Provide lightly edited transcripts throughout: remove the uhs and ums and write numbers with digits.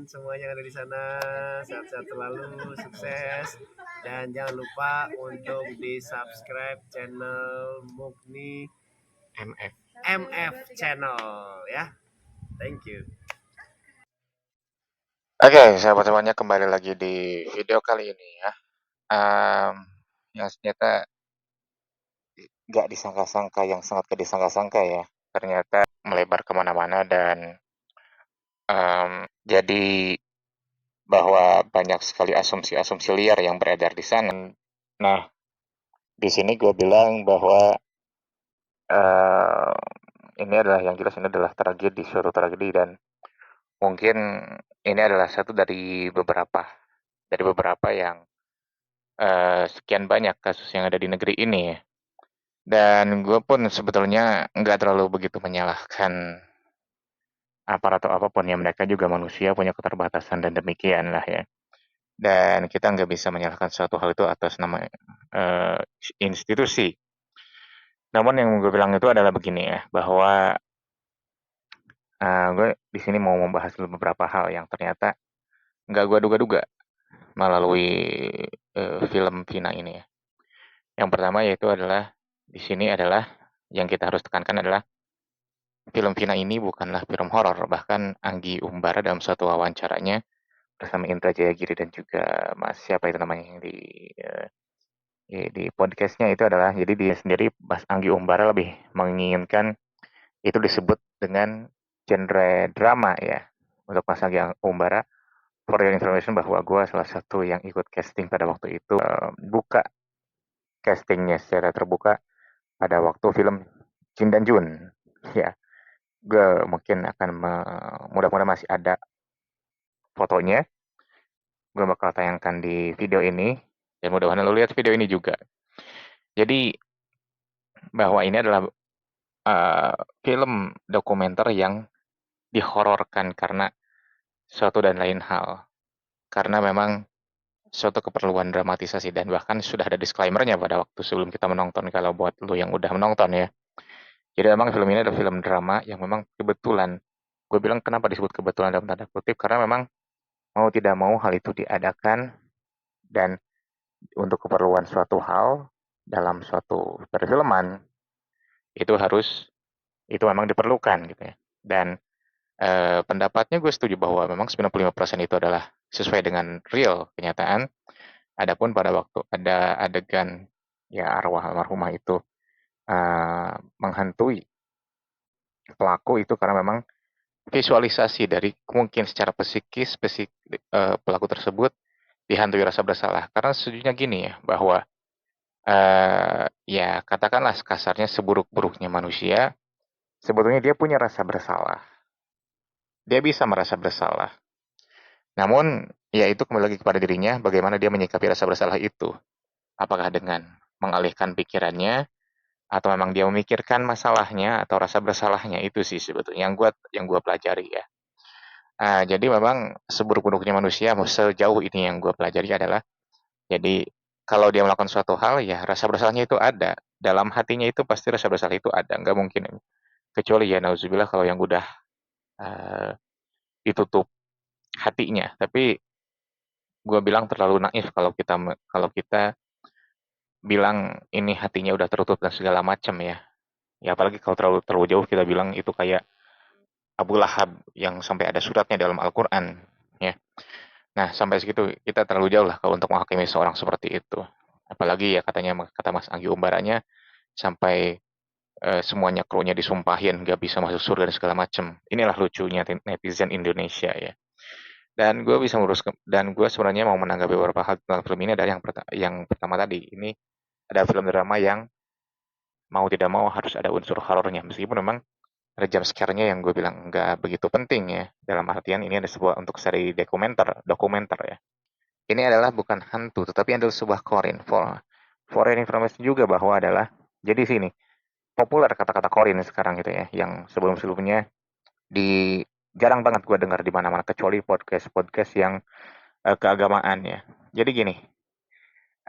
semuanya yang ada di sana sehat-sehat selalu, sukses, dan jangan lupa untuk di subscribe channel Mukni MF channel ya. Thank you. Oke, sahabat semuanya, kembali lagi di video kali ini ya. Yang ternyata nggak disangka-sangka, yang sangat gak disangka-sangka ya. Ternyata melebar kemana-mana dan jadi bahwa banyak sekali asumsi-asumsi liar yang beredar di sana. Nah, di sini gue bilang bahwa ini adalah yang jelas ini adalah tragedi, suatu tragedi, dan mungkin ini adalah satu dari beberapa yang sekian banyak kasus yang ada di negeri ini ya. Dan gue pun sebetulnya nggak terlalu begitu menyalahkan aparat atau apapun ya, mereka juga manusia punya keterbatasan dan demikian lah ya. Dan kita nggak bisa menyalahkan suatu hal itu atas nama eh, institusi. Namun yang gue bilang itu adalah begini ya, bahwa gue di sini mau membahas beberapa hal yang ternyata nggak gue duga-duga melalui film Vina ini ya. Yang pertama yaitu adalah di sini adalah yang kita harus tekankan adalah film Vina ini bukanlah film horor. Bahkan Anggi Umbara dalam suatu wawancaranya bersama Indra Jayagiri dan juga Mas siapa itu namanya yang di podcastnya itu adalah, jadi dia sendiri Mas Anggi Umbara lebih menginginkan itu disebut dengan genre drama ya. Untuk Mas Anggi Umbara, for your information, bahwa gue salah satu yang ikut casting pada waktu itu, buka castingnya secara terbuka pada waktu film Jin dan Jun ya. Gue mungkin akan mudah-mudahan masih ada fotonya, gue bakal tayangkan di video ini, dan mudah-mudahan lo lihat video ini juga. Jadi bahwa ini adalah film dokumenter yang dihororkan karena suatu dan lain hal, karena memang suatu keperluan dramatisasi, dan bahkan sudah ada disclaimernya pada waktu sebelum kita menonton, kalau buat lo yang udah menonton ya. Jadi memang film ini adalah film drama yang memang kebetulan, gue bilang kenapa disebut kebetulan dalam tanda kutip, karena memang mau tidak mau hal itu diadakan, dan untuk keperluan suatu hal dalam suatu perfilman itu memang diperlukan gitu ya. Dan pendapatnya gue setuju bahwa memang 95% itu adalah sesuai dengan real kenyataan. Adapun pada waktu ada adegan ya arwah almarhumah itu menghantui pelaku, itu karena memang visualisasi dari mungkin secara psikis pelaku tersebut dihantui rasa bersalah. Karena sejujurnya gini ya, bahwa ya katakanlah kasarnya, seburuk-buruknya manusia, sebetulnya dia punya rasa bersalah. Dia bisa merasa bersalah. Namun, ya itu kembali lagi kepada dirinya, bagaimana dia menyikapi rasa bersalah itu. Apakah dengan mengalihkan pikirannya, atau memang dia memikirkan masalahnya atau rasa bersalahnya, itu sih sebetulnya yang gua pelajari ya. Jadi memang seburuk-buruknya manusia, sejauh ini yang gue pelajari adalah, jadi kalau dia melakukan suatu hal ya rasa bersalahnya itu ada. Dalam hatinya itu pasti rasa bersalah itu ada, nggak mungkin. Kecuali ya nauzubillah kalau yang udah uh, ditutup hatinya. Tapi gue bilang terlalu naif kalau kita bilang ini hatinya udah tertutup dan segala macam ya. Ya apalagi kalau terlalu terlalu jauh kita bilang itu kayak Abu Lahab yang sampai ada suratnya dalam Al-Quran ya. Nah, sampai segitu kita terlalu jauh lah kalau untuk menghakimi seorang seperti itu. Apalagi ya kata Mas Anggi Umbaranya, sampai semuanya krunya disumpahin gak bisa masuk surga dan segala macem. Inilah lucunya netizen Indonesia ya. Dan gue sebenarnya mau menanggapi beberapa hal tentang film ini. Ada yang pertama tadi, ini ada film drama yang mau tidak mau harus ada unsur horornya, meskipun memang ada jump scare-nya yang gue bilang nggak begitu penting ya. Dalam artian ini ada sebuah untuk seri dokumenter ya. Ini adalah bukan hantu, tetapi adalah sebuah korin. For information juga bahwa adalah, jadi sini populer kata-kata korin sekarang gitu ya, yang sebelum-sebelumnya di jarang banget gue dengar di mana-mana, kecuali podcast-podcast yang keagamaan ya. Jadi gini,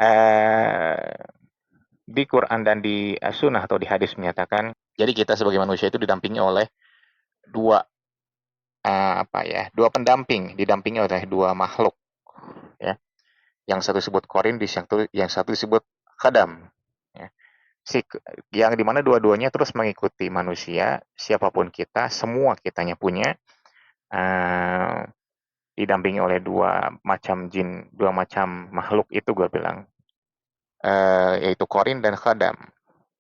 eh di Quran dan di Sunnah atau di hadis menyatakan, jadi kita sebagai manusia itu didampingi oleh dua dua pendamping, didampingi oleh dua makhluk, ya. Yang satu disebut korin, yang satu disebut khadam, ya. Si yang dimana dua-duanya terus mengikuti manusia, siapapun kita, semua kitanya punya, uh, didampingi oleh dua macam jin, dua macam makhluk itu gue bilang, yaitu korin dan khadam.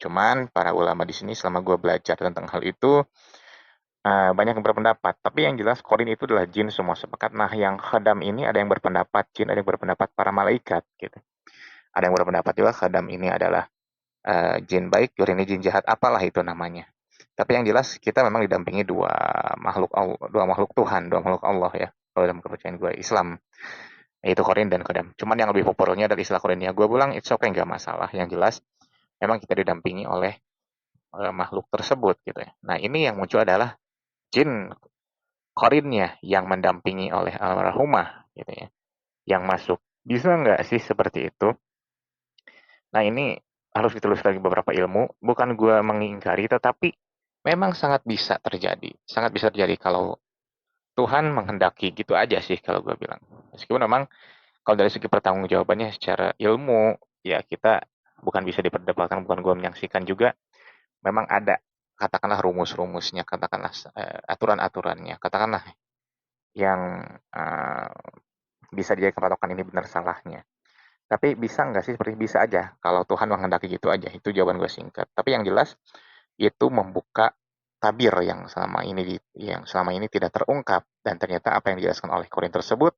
Cuman para ulama di sini selama gue belajar tentang hal itu, banyak yang berpendapat. Tapi yang jelas korin itu adalah jin semua sepakat. Nah, yang khadam ini ada yang berpendapat jin, ada yang berpendapat para malaikat gitu. Ada yang berpendapat juga khadam ini adalah jin baik, korin ini jin jahat, apalah itu namanya. Tapi yang jelas kita memang didampingi dua makhluk Tuhan, dua makhluk Allah ya. Kalau dalam kepercayaan gue Islam, yaitu korin dan khadam. Cuman yang lebih populernya adalah istilah korinnya. Gue bilang it's okay, nggak masalah. Yang jelas memang kita didampingi oleh makhluk tersebut gitu ya. Nah, ini yang muncul adalah jin korinnya yang mendampingi oleh almarhumah gitu ya, yang masuk. Bisa nggak sih seperti itu? Nah, ini harus ditelusuri lagi beberapa ilmu. Bukan gue mengingkari, tetapi memang sangat bisa terjadi. Sangat bisa terjadi kalau Tuhan menghendaki, gitu aja sih kalau gue bilang. Meskipun memang kalau dari segi pertanggungjawabannya secara ilmu, ya kita bukan bisa diperdebatkan, bukan gue menyaksikan juga. Memang ada, katakanlah rumus-rumusnya, katakanlah aturan-aturannya, katakanlah yang bisa dijadikan patokan ini benar salahnya. Tapi bisa nggak sih seperti bisa aja kalau Tuhan menghendaki gitu aja. Itu jawaban gue singkat. Tapi yang jelas itu membuka tabir yang selama ini tidak terungkap, dan ternyata apa yang dijelaskan oleh Korin tersebut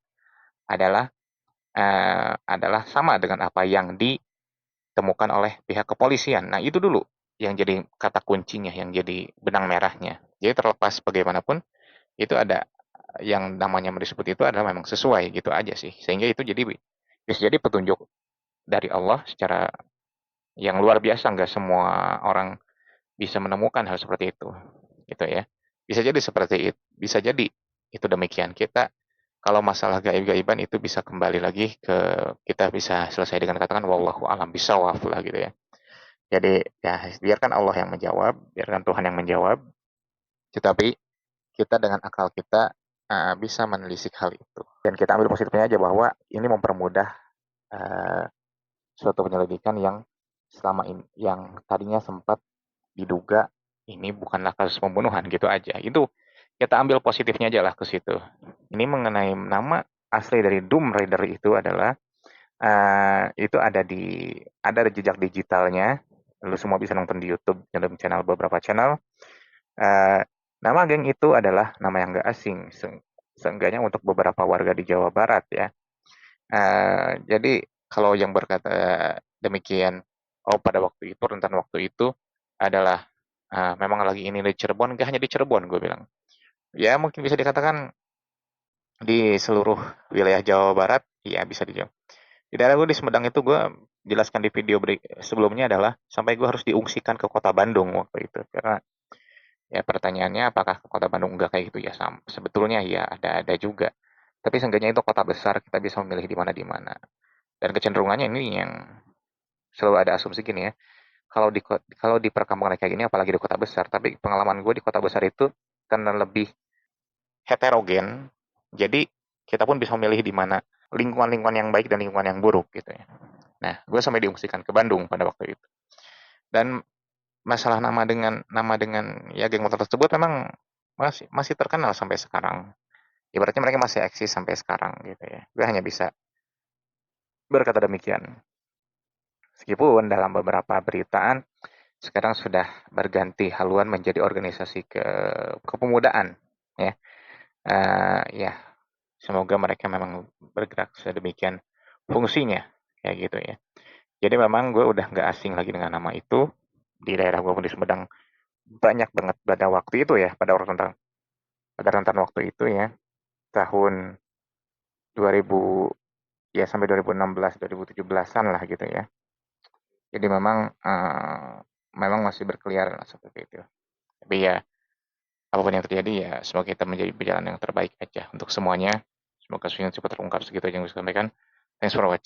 adalah adalah sama dengan apa yang ditemukan oleh pihak kepolisian. Nah, itu dulu yang jadi kata kuncinya, yang jadi benang merahnya. Jadi terlepas bagaimanapun itu ada yang namanya disebut itu adalah memang sesuai gitu aja sih. Sehingga itu bisa jadi petunjuk dari Allah secara yang luar biasa. Nggak semua orang bisa menemukan hal seperti itu gitu ya. Bisa jadi seperti itu, bisa jadi itu demikian. Kita kalau masalah gaib-gaiban itu bisa kembali lagi ke, kita bisa selesai dengan katakan wallahu alam bisawaf lah gitu ya. Jadi ya biarkan Allah yang menjawab, biarkan Tuhan yang menjawab, tetapi kita dengan akal kita bisa menelisik hal itu. Dan kita ambil positifnya aja bahwa ini mempermudah uh, suatu penyelidikan yang selama ini, yang tadinya sempat diduga ini bukanlah kasus pembunuhan gitu aja. Itu kita ambil positifnya aja lah ke situ. Ini mengenai nama asli dari Doom Raider itu adalah itu ada jejak digitalnya. Lu semua bisa nonton di YouTube dalam channel, beberapa channel. Uh, Nama geng itu adalah nama yang gak asing, seenggaknya untuk beberapa warga di Jawa Barat ya. Jadi kalau yang berkata demikian, oh pada waktu itu, rentan waktu itu adalah memang lagi ini di Cirebon, gak hanya di Cirebon gue bilang. Ya mungkin bisa dikatakan di seluruh wilayah Jawa Barat, ya bisa dijawab. Di daerah gue di Sumedang itu gue jelaskan di video sebelumnya adalah sampai gue harus diungsikan ke kota Bandung waktu itu. Karena ya pertanyaannya apakah ke kota Bandung enggak kayak gitu ya, sebetulnya ya ada juga. Tapi seenggaknya itu kota besar, kita bisa memilih di mana. Dan kecenderungannya ini yang selalu ada asumsi gini ya, kalau di perkampungan kayak gini, apalagi di kota besar, tapi pengalaman gue di kota besar itu karena lebih heterogen, jadi kita pun bisa memilih di mana lingkungan-lingkungan yang baik dan lingkungan yang buruk gitu ya. Nah, gue sampai diungsikan ke Bandung pada waktu itu. Dan masalah nama dengan ya geng motor tersebut memang masih terkenal sampai sekarang. Ibaratnya mereka masih eksis sampai sekarang gitu ya. Gue hanya bisa berkata demikian. Meskipun dalam beberapa beritaan sekarang sudah berganti haluan menjadi organisasi kepemudaan ya. Ya, semoga mereka memang bergerak sedemikian fungsinya kayak gitu ya. Jadi memang gue udah nggak asing lagi dengan nama itu. Di daerah gue pun di Sumedang banyak banget pada waktu itu ya, pada rentan waktu itu ya, tahun 2000 ya sampai 2016 2017-an lah gitu ya. Jadi memang masih berkeliaran seperti itu. Tapi ya apapun yang terjadi ya semoga kita menjadi berjalan yang terbaik aja untuk semuanya. Semoga kasusnya cepat terungkap, segitu aja yang bisa sampaikan. Thanks for watching.